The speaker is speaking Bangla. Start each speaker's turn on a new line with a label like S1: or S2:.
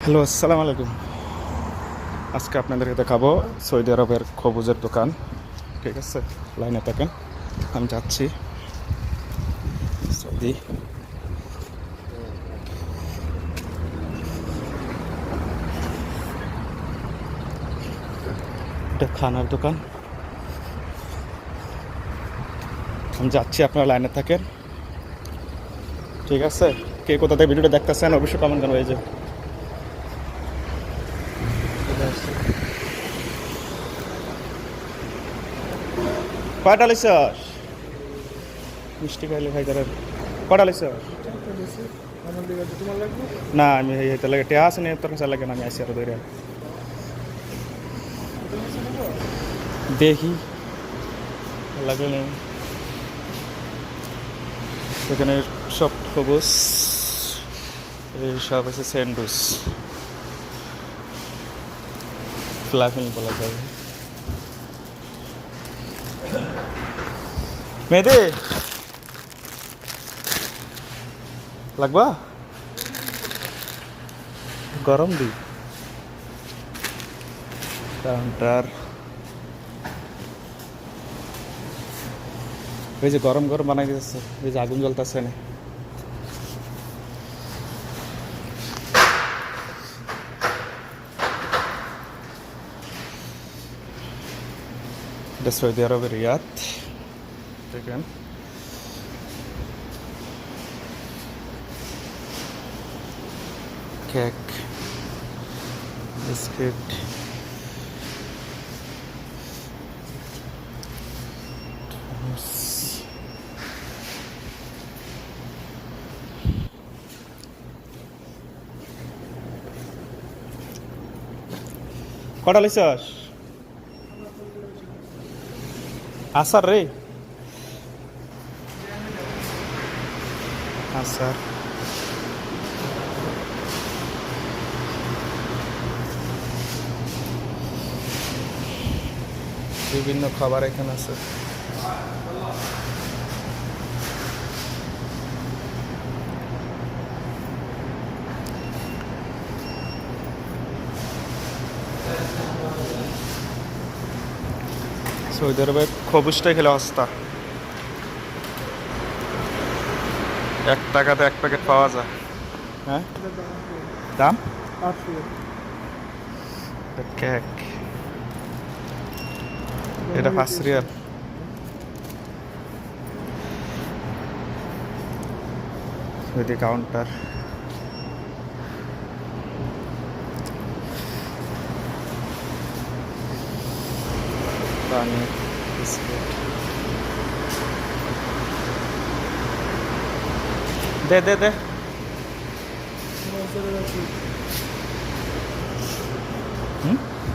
S1: হ্যালো, আসসালামু আলাইকুম। আজকে আপনাদেরকে দেখাবো সৌদি আরবের খবুজের দোকান। ঠিক আছে, লাইনে থাকেন, আমি যাচ্ছি সৌদি। এটা খানার দোকান, আমি যাচ্ছি, আপনারা লাইনে থাকেন। ঠিক আছে, কে কোথা থেকে ভিডিওটা দেখতেছেন অবশ্যই কমেন্ট করবেন। এই যে কয়টা লিছস মিষ্টি খাইলে খাই করেন। কয়টা লিছস? না, আমি এইতে লাগে টেহা আছে না, তোর কাছে লাগে না, আমি আসি আরো ধরে দেখি লাগলে নেই। এখানে সব খবুজ, এই সব আছে স্যান্ডউইচ, ফ্লাফিং বলা যায়। মেয়েদে লাগবা গরম দি কাউন্টার। ওই যে গরম গরম বানাই দিতেছে, ওই যে আগুন জ্বলতেছে না। এটা সৌদি আরবের রিয়াদ, দেখেন। কেক, বিস্কিট, কটা লিছস? আসার রে, আসার। বিভিন্ন খাবার এখানে আছে। সৌদি আরবে খবুজটাই খেলে অবস্থা। 1 টাকাতে 1 প্যাকেট পাওয়া যায়। হ্যাঁ, দাম কেক, এটা 5 রিয়াল। সৌদি কাউন্টার, পানি, বিস্কিট। দে দে দে। হুম,